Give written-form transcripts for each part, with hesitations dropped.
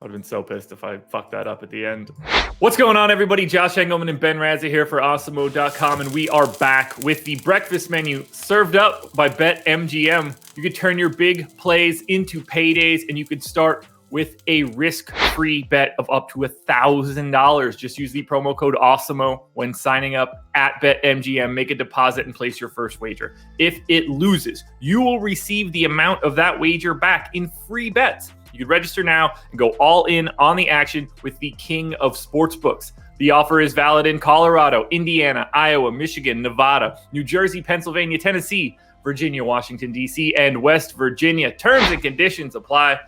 I'd have been so pissed if I fucked that up at the end. What's going on, everybody? Josh Engelman and Ben Razzie here for Awesemo.com, and we are back with the breakfast menu served up by BetMGM. You could turn your big plays into paydays, and you could start with a risk-free bet of up to $1,000. Just use the promo code Awesemo when signing up at BetMGM. Make a deposit and place your first wager. If it loses, you will receive the amount of that wager back in free bets. You can register now and go all in on the action with the king of sportsbooks. The offer is valid in Colorado, Indiana, Iowa, Michigan, Nevada, New Jersey, Pennsylvania, Tennessee, Virginia, Washington, D.C., and West Virginia. Terms and conditions apply.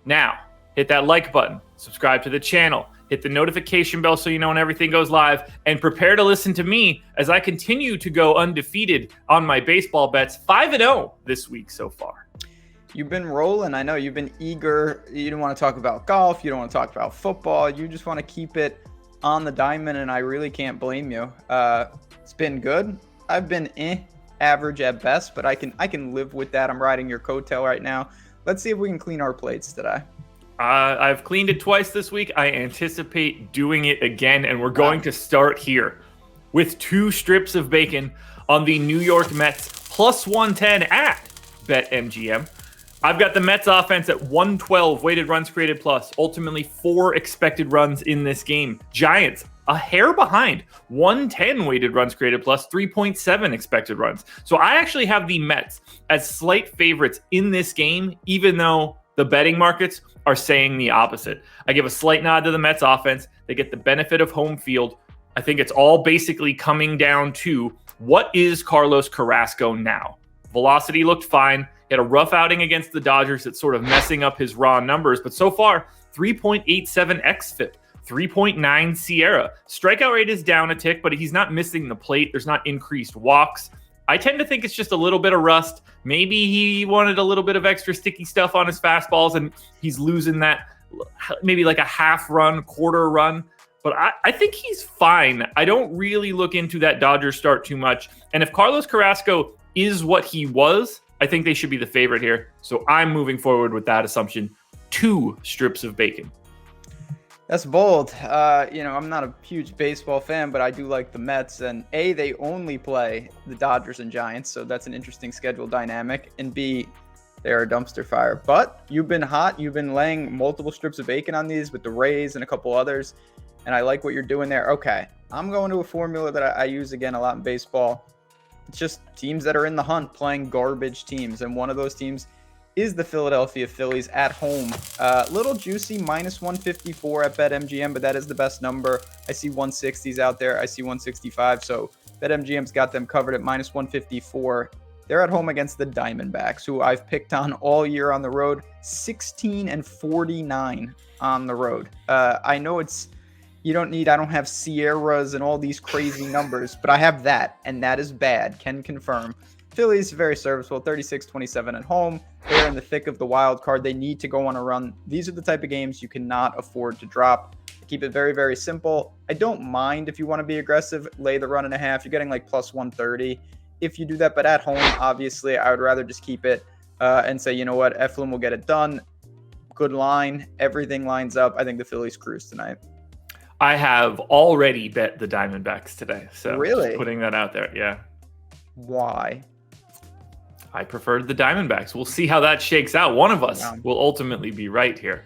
Now, hit that like button, subscribe to the channel, hit the notification bell so you know when everything goes live, and prepare to listen to me as I continue to go undefeated on my baseball bets, 5-0 this week so far. You've been rolling. I know you've been eager. You don't want to talk about golf. You don't want to talk about football. You just want to keep it on the diamond, and I really can't blame you. It's been good. I've been average at best, but I can live with that. I'm riding your coattail right now. Let's see if we can clean our plates today. I've cleaned it twice this week. I anticipate doing it again, and we're going to start here with 2 strips of bacon on the New York Mets plus 110 at BetMGM. I've got the Mets offense at 112 weighted runs created plus, ultimately 4 expected runs in this game. Giants a hair behind, 110 weighted runs created plus, 3.7 expected runs. So I actually have the Mets as slight favorites in this game, even though the betting markets are saying the opposite. I give a slight nod to the Mets offense. They get the benefit of home field. I think it's all basically coming down to what is Carlos Carrasco now? Velocity looked fine. He had a rough outing against the Dodgers that's sort of messing up his raw numbers, but so far, 3.87 xFIP, 3.9 Sierra. Strikeout rate is down a tick, but he's not missing the plate. There's not increased walks. I tend to think it's just a little bit of rust. Maybe he wanted a little bit of extra sticky stuff on his fastballs, and he's losing that maybe like a half run, quarter run. But I think he's fine. I don't really look into that Dodgers start too much. And if Carlos Carrasco is what he was, I think they should be the favorite here. So I'm moving forward with that assumption. 2 strips of bacon. That's bold. I'm not a huge baseball fan, but I do like the Mets. And A, they only play the Dodgers and Giants, so that's an interesting schedule dynamic. And B, they're a dumpster fire. But you've been hot. You've been laying multiple strips of bacon on these with the Rays and a couple others. And I like what you're doing there. Okay, I'm going to a formula that I use again a lot in baseball. It's just teams that are in the hunt playing garbage teams. And one of those teams is the Philadelphia Phillies at home. Little juicy, minus 154 at BetMGM, but that is the best number. I see 160s out there. I see 165. So BetMGM's got them covered at minus 154. They're at home against the Diamondbacks, who I've picked on all year on the road, 16-49 on the road. I know I don't have Sierras and all these crazy numbers, but I have that, and that is bad. Can confirm. Phillies, very serviceable, 36-27 at home. They're in the thick of the wild card. They need to go on a run. These are the type of games you cannot afford to drop. Keep it very, very simple. I don't mind if you want to be aggressive, lay the run and a half. You're getting like plus 130 if you do that, but at home, obviously, I would rather just keep it and say, you know what, Eflin will get it done. Good line. Everything lines up. I think the Phillies cruise tonight. I have already bet the Diamondbacks today. So really? Just putting that out there. Yeah. Why? I preferred the Diamondbacks. We'll see how that shakes out. One of us will ultimately be right here.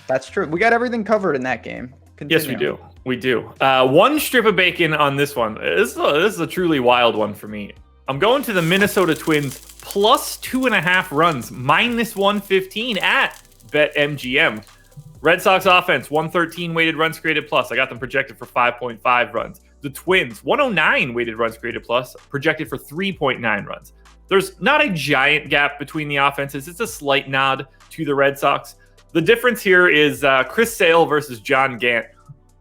That's true. We got everything covered in that game. Continue. Yes, we do. We do. 1 strip of bacon on this one. This is a truly wild one for me. I'm going to the Minnesota Twins plus 2.5 runs, minus 115 at BetMGM. Red Sox offense, 113 weighted runs created plus. I got them projected for 5.5 runs. The Twins, 109 weighted runs created plus, projected for 3.9 runs. There's not a giant gap between the offenses. It's a slight nod to the Red Sox. The difference here is Chris Sale versus John Gant.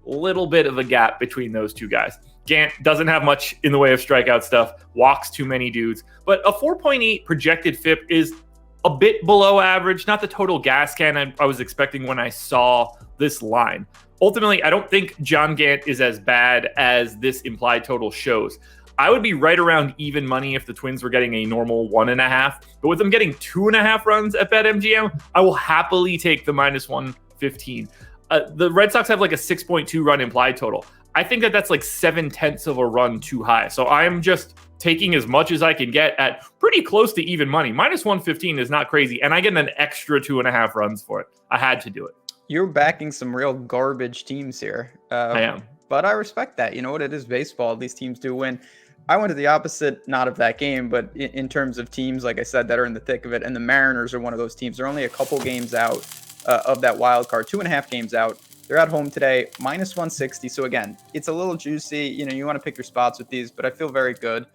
Little bit of a gap between those two guys. Gant doesn't have much in the way of strikeout stuff, walks too many dudes, but a 4.8 projected FIP is a bit below average, not the total gas can I was expecting when I saw this line. Ultimately, I don't think John Gant is as bad as this implied total shows. I would be right around even money if the Twins were getting a normal 1.5, but with them getting 2.5 runs at BetMGM, I will happily take the minus 115 -115. The Red Sox have like a 6.2 run implied total. I think that's like 7/10 of a run too high. So I'm just taking as much as I can get at pretty close to even money. -115 is not crazy. And I get an extra 2.5 runs for it. I had to do it. You're backing some real garbage teams here. I am. But I respect that. You know what? It is baseball. These teams do win. I went to the opposite, not of that game, but in terms of teams, like I said, that are in the thick of it. And the Mariners are one of those teams. They're only a couple games out of that wild card, 2.5 games out. They're at home today, -160. So again, it's a little juicy. You know, you want to pick your spots with these, but I feel very good.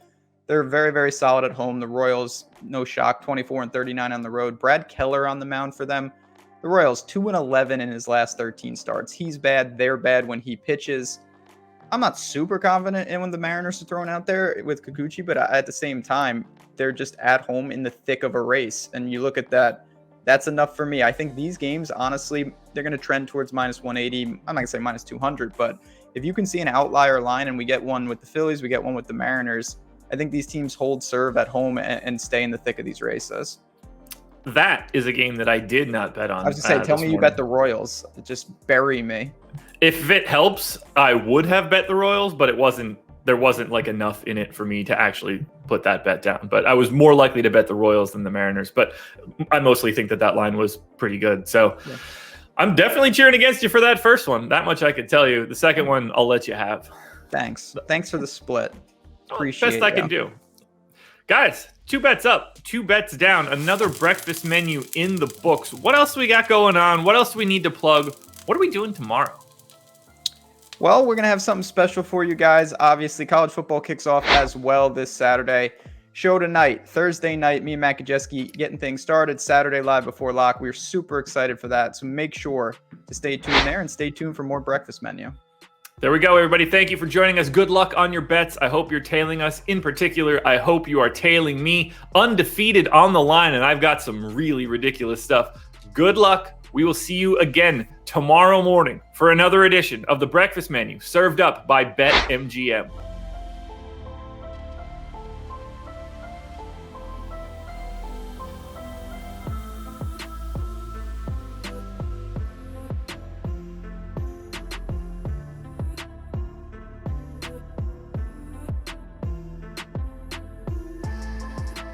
They're very, very solid at home. The Royals, no shock, 24-39 on the road. Brad Keller on the mound for them. The Royals, 2-11 in his last 13 starts. He's bad. They're bad when he pitches. I'm not super confident in when the Mariners are thrown out there with Kikuchi, but at the same time, they're just at home in the thick of a race. And you look at that, that's enough for me. I think these games, honestly, they're going to trend towards -180. I'm not going to say -200, but if you can see an outlier line and we get one with the Phillies, we get one with the Mariners, I think these teams hold serve at home and stay in the thick of these races. That is a game that I did not bet on. I was going to say, tell me you bet the Royals. Just bury me. If it helps, I would have bet the Royals, but there wasn't like enough in it for me to actually put that bet down. But I was more likely to bet the Royals than the Mariners. But I mostly think that line was pretty good. So yeah. I'm definitely cheering against you for that first one. That much I could tell you. The second one, I'll let you have. Thanks for the split. Appreciate it. Best I can do. Guys, 2 bets up, 2 bets down. Another breakfast menu in the books. What else we got going on? What else do we need to plug? What are we doing tomorrow? Well, we're going to have something special for you guys. Obviously, college football kicks off as well this Saturday. Show tonight, Thursday night, me and Matt Kajeski getting things started. Saturday live before lock. We're super excited for that. So make sure to stay tuned there and stay tuned for more breakfast menu. There we go, everybody. Thank you for joining us. Good luck on your bets. I hope you're tailing us. In particular, I hope you are tailing me. Undefeated on the line, and I've got some really ridiculous stuff. Good luck. We will see you again tomorrow morning for another edition of the Breakfast Menu, served up by BetMGM.